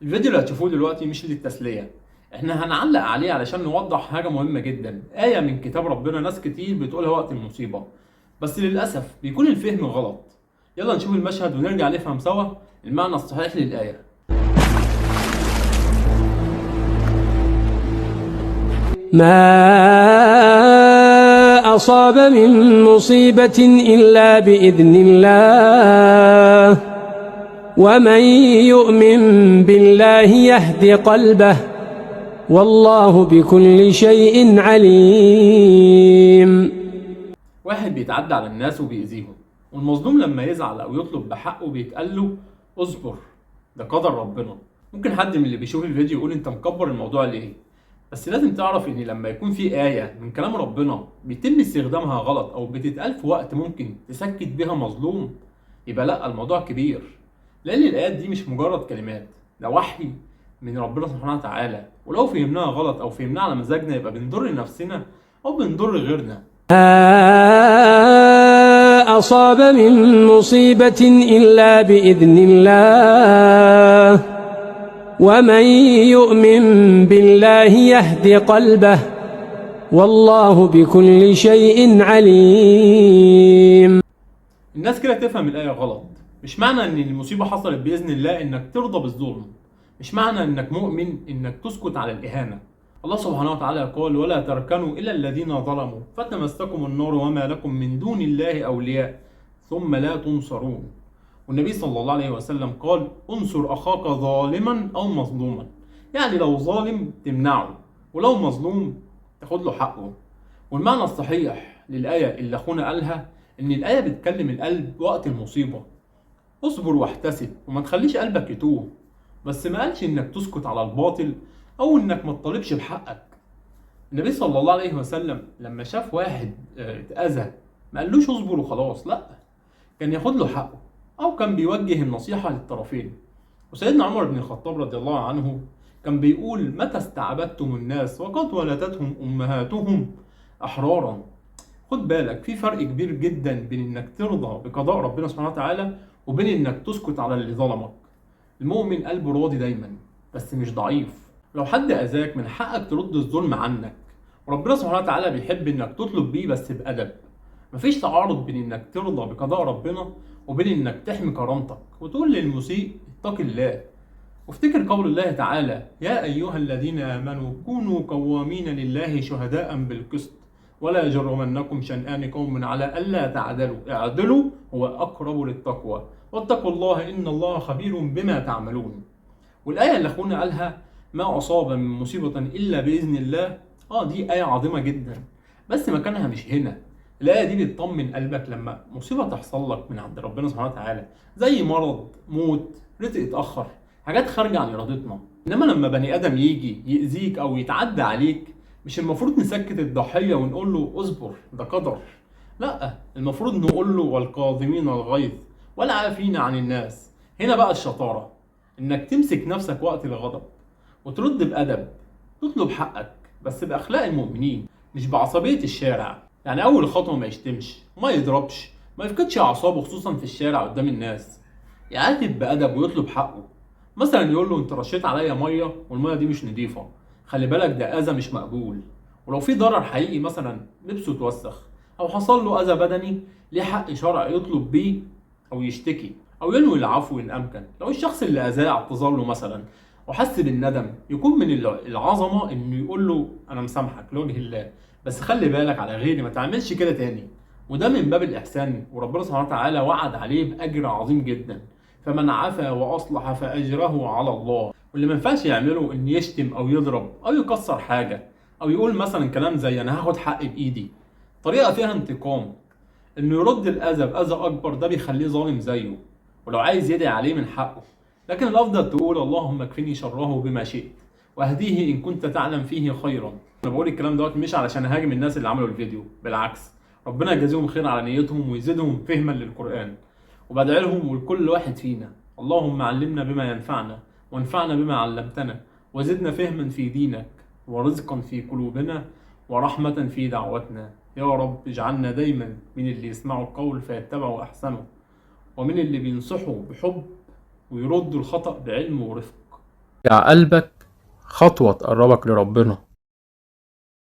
الفيديو اللي هتشوفوه دلوقتي مش للتسلية، احنا هنعلق عليه علشان نوضح حاجة مهمة جدا. آية من كتاب ربنا ناس كتير بتقولها وقت المصيبة، بس للأسف بيكون الفهم غلط. يلا نشوف المشهد ونرجع نفهم سوا المعنى الصحيح للآية. ما أصاب من مصيبة إلا بإذن الله ومن يؤمن بالله يهد قلبه والله بكل شيء عليم. واحد بيتعدى على الناس وبيأذيهم، والمظلوم لما يزعل أو يطلب بحقه بيتقال له اصبر، ده قدر ربنا. ممكن حد من اللي بيشوف الفيديو يقول انت مكبر الموضوع ليه؟ بس لازم تعرف ان لما يكون في آية من كلام ربنا بيتم استخدامها غلط او بتتقال في وقت ممكن تسكت بيها مظلوم، يبقى لا، الموضوع كبير. لان الآيات دي مش مجرد كلمات، ده وحي من ربنا سبحانه وتعالى، ولو فهمناها غلط او فهمناها على مزاجنا يبقى بنضر نفسنا او بنضر غيرنا. ما أصاب من مصيبة إلا بإذن الله ومن يؤمن بالله يهد قلبه والله بكل شيء عليم. الناس كده تفهم الآية غلط. مش معنى ان المصيبة حصلت بإذن الله انك ترضى بالظلم، مش معنى انك مؤمن انك تسكت على الإهانة. الله سبحانه وتعالى قال ولا تركنوا إلى الذين ظلموا فتمسكم النار وما لكم من دون الله أولياء ثم لا تنصرون. والنبي صلى الله عليه وسلم قال انصر أخاك ظالما أو مظلوما، يعني لو ظالم تمنعه ولو مظلوم تاخد له حقه. والمعنى الصحيح للآية اللي أخونا قالها إن الآية بتكلم القلب وقت المصيبة. اصبر واحتسب وما تخليش قلبك يتوه، بس ما قالش إنك تسكت على الباطل أو إنك ما تطالبش بحقك. النبي صلى الله عليه وسلم لما شاف واحد اتأذى ما قالوش اصبر وخلاص، لأ، كان ياخد له حقه أو كان بيوجه النصيحة للطرفين. وسيدنا عمر بن الخطاب رضي الله عنه كان بيقول متى استعبدتم الناس وقد ولدتهم أمهاتهم أحرارا. خد بالك، في فرق كبير جدا بين انك ترضى بقضاء ربنا سبحانه وتعالى وبين انك تسكت على اللي ظلمك. المؤمن قلبه راضي دايما بس مش ضعيف. لو حد اذاك من حقك ترد الظلم عنك، وربنا سبحانه وتعالى بيحب انك تطلب بيه بس بأدب. مفيش تعارض بين انك ترضى بقضاء ربنا وبين انك تحمي كرامتك وتقول للمسيء اتق الله. وافتكر قول الله تعالى يا أيها الذين آمنوا كونوا قوامين لله شهداء بالقسط ولا يجرمنكم شنآن قوم على ألا تعدلوا اعدلوا هو أقرب للتقوى واتقوا الله إن الله خبير بما تعملون. والآية اللي أخونا قالها ما أصاب من مصيبة إلا بإذن الله، دي آية عظيمة جدا، بس مكانها مش هنا. الآية دي بتطمن قلبك لما مصيبة تحصل لك من عند ربنا سبحانه وتعالى، زي مرض، موت، رزق اتأخر، حاجات خارجة عن إرادتنا. إنما لما بني آدم يجي يأذيك أو يتعدى عليك، مش المفروض نسكت الضحية ونقول له اصبر ده قدر، لأ، المفروض نقول له والكاظمين الغيظ والعافين عن الناس. هنا بقى الشطارة، إنك تمسك نفسك وقت الغضب وترد بأدب، تطلب حقك بس بأخلاق المؤمنين مش بعصبية الشارع. يعني أول خطوة ما يشتمش، ما يضربش، ما يفقدش أعصابه خصوصا في الشارع قدام الناس، يعاتب بأدب ويطلب حقه. مثلا يقول له انت رشيت عليا ميه والميه دي مش نظيفه، خلي بالك ده اذى مش مقبول. ولو في ضرر حقيقي، مثلا لبسه اتوسخ او حصل له اذى بدني، ليه حق شرعي يطلب بيه او يشتكي او ينوي العفو ان امكن. لو الشخص اللي اذاه اعتذر له مثلا وحس بالندم، يكون من العظمه انه يقول له انا مسامحك لوجه الله، بس خلي بالك على غيري ما تعملش كده تاني. وده من باب الاحسان، وربنا سبحانه وتعالى وعد عليه باجر عظيم جدا. فمن عفا واصلح فاجره على الله. واللي ما ينفعش يعمله ان يشتم او يضرب او يكسر حاجه او يقول مثلا كلام زي انا هاخد حقي بايدي، طريقه فيها انتقام. انه يرد الاذى باذى اكبر ده بيخليه ظالم زيه، ولو عايز يدعي عليه من حقه. لكن الافضل تقول اللهم اكفني شره بما شئت واهديه ان كنت تعلم فيه خيرا. انا بقول الكلام دوت مش علشان اهاجم الناس اللي عملوا الفيديو، بالعكس، ربنا يجازيهم خير على نيتهم ويزيدهم فهما للقران. وبدعي لهم ولكل واحد فينا اللهم علمنا بما ينفعنا وانفعنا بما علمتنا وزدنا فهما في دينك ورزقا في قلوبنا ورحمة في دعوتنا. يا رب اجعلنا دايما من اللي يسمعوا القول فيتبعوا أحسنه، ومن اللي بينصحوا بحب ويردوا الخطأ بعلم ورفق. يا قلبك خطوة تقربك لربنا.